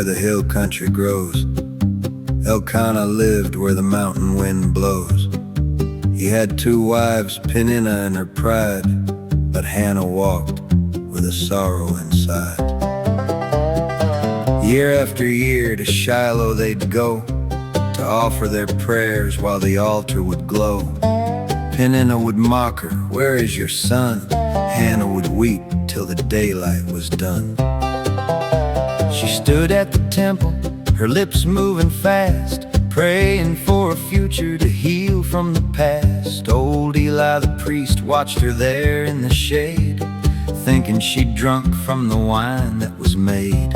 where the hill country grows. Elkanah lived where the mountain wind blows. He had 2 wives, Peninnah and her pride, but Hannah walked with a sorrow inside. Year after year to Shiloh they'd go to offer their prayers while the altar would glow. Peninnah would mock her, "Where is your son?" Hannah would weep till the daylight was done. She stood at the temple, her lips moving fast, praying for a future to heal from the past. Old Eli the priest watched her there in the shade, thinking she'd drunk from the wine that was made.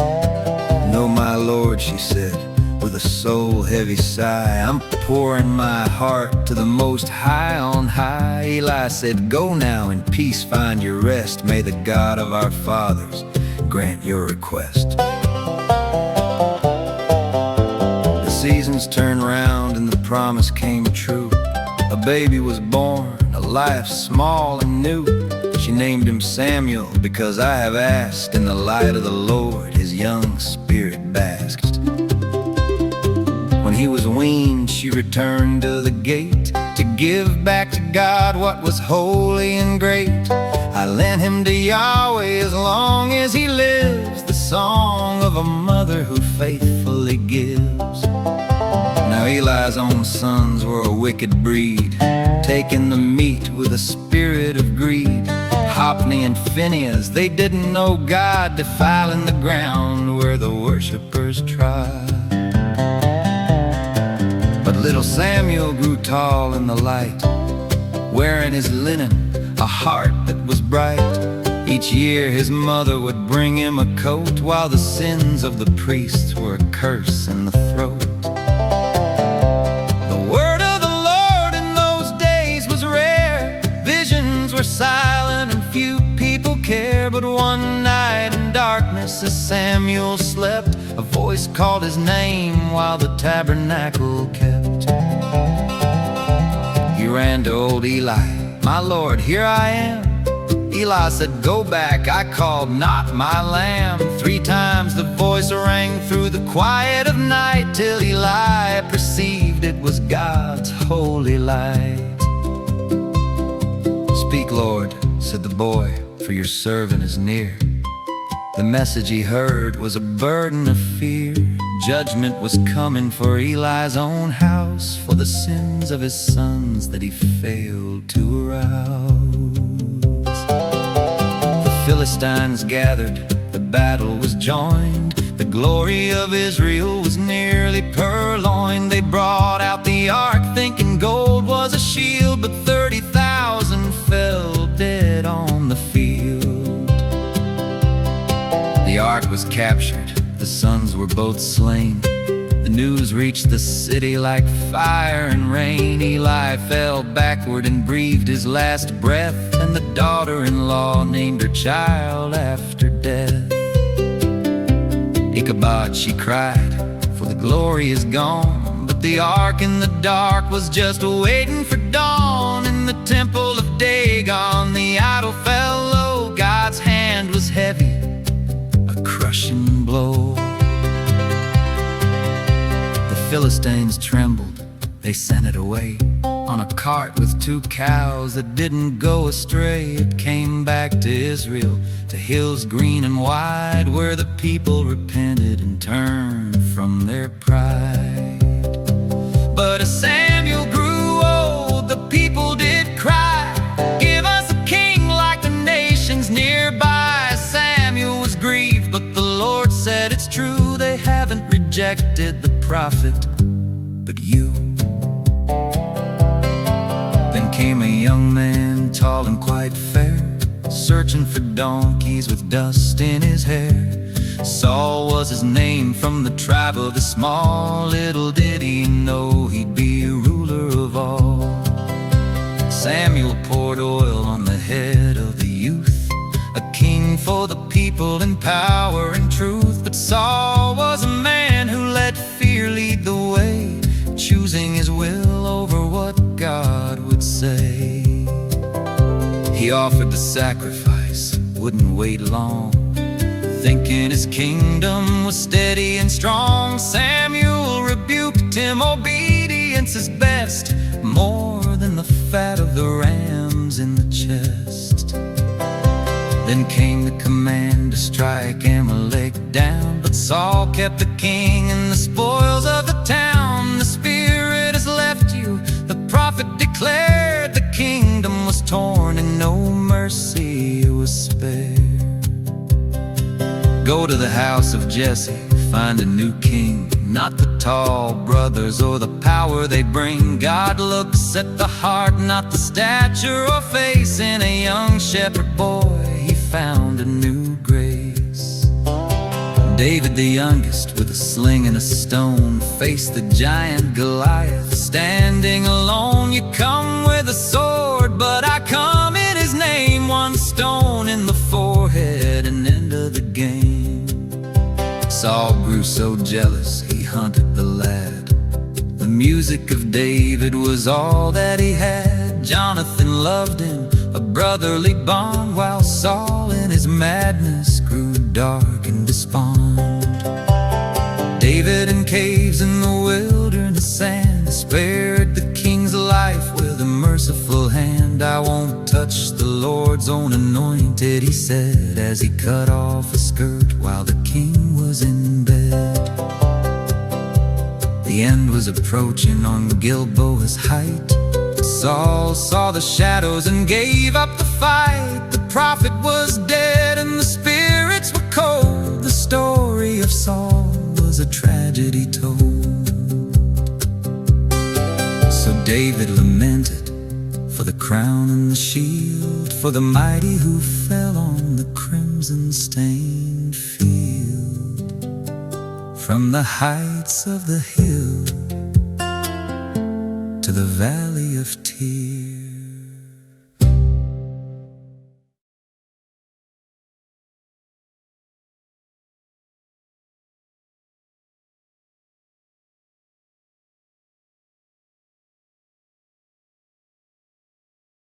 "No, my Lord," she said, with a soul-heavy sigh, "I'm pouring my heart to the Most High on high." Eli said, "Go now in peace, find your rest. May the God of our fathers grant your request." The seasons turned round and the promise came true. A baby was born, a life small and new. She named him Samuel, because I have asked. In the light of the Lord his young spirit basked. When he was weaned, she returned to the gate to give back to God what was holy and great. "I lent him to Yahweh as long as he lives," the song of a mother who faithfully gives. Now Eli's own sons were a wicked breed, taking the meat with a spirit of greed. Hophni and Phinehas, they didn't know God, defiling the ground where the worshipers trod. But little Samuel grew tall in the light, wearing his linen, a heart that was bright. Each year his mother would bring him a coat, while the sins of the priests were a curse in the throat. The word of the Lord in those days was rare. Visions were silent and few people cared. But one night in darkness as Samuel slept, a voice called his name while the tabernacle kept. He ran to old Eli, "My Lord, here I am." Eli said, "Go back, I called not my lamb." 3 times the voice rang through the quiet of night, till Eli perceived it was God's holy light. "Speak, Lord," said the boy, "for your servant is near." The message he heard was a burden of fear. Judgment was coming for Eli's own house, for the sins of his sons that he failed to arouse. The Philistines gathered, the battle was joined. The glory of Israel was nearly purloined. They brought out the ark, thinking gold was a shield, but 30,000 fell dead on the field. The ark was captured, the sons were both slain. The news reached the city like fire and rain. Eli fell backward and breathed his last breath, and the daughter-in-law named her child after death. "Ichabod," she cried, "for the glory is gone." But the ark in the dark was just waiting for dawn. In the temple of Dagon the idol fell low. God's hand was heavy, a crushing blow. The Philistines trembled, they sent it away on a cart with 2 cows that didn't go astray. It came back to Israel, to hills green and wide, where the people repented and turned from their pride. But as Samuel grew old, the people did cry, "Give us a king like the nations nearby." Samuel was grieved, but the Lord said, "It's true, they haven't rejected the prophet, but you." Then came a young man, tall and quite fair, searching for donkeys with dust in his hair. Saul was his name, from the tribe of the small. Little did he know he'd be ruler of all. Samuel poured oil on the head of the youth, a king for the people in power and truth. But Saul was a man who let fear lead the way, choosing his will over what God would say. He offered the sacrifice, wouldn't wait long. thinking his kingdom was steady and strong. Samuel rebuked him, obedience is best, more than the fat of the rams in the chest. Then came the command to strike Amalek down, but Saul kept the king and the spoils of the town. The Spirit has left you, the prophet declared. The kingdom was torn and no mercy was spared. Go to the house of Jesse, find a new king, not the tall brothers or the power they bring. God looks at the heart, not the stature or face. In a young shepherd boy he found a new grace. David the youngest with a sling and a stone faced the giant Goliath standing alone. You come with a sword, but I come in his name. One stone in the forehead and end of the game. Saul grew so jealous he hunted the lad. The music of David was all that he had. Jonathan loved him, a brotherly bond, while Saul in his madness grew dark and despond. David in caves in the wilderness sand spared the king's life with a merciful hand. I won't touch the Lord's own anointed, he said, as he cut off a skirt while the king was in bed. The end was approaching on Gilboa's height. Saul saw the shadows and gave up the fight. The prophet was dead and the spirits were cold. The story of Saul was a tragedy told. So David lamented for the crown and the shield, for the mighty who fell on the crimson-stained field. From the heights of the hill to the valley of tears,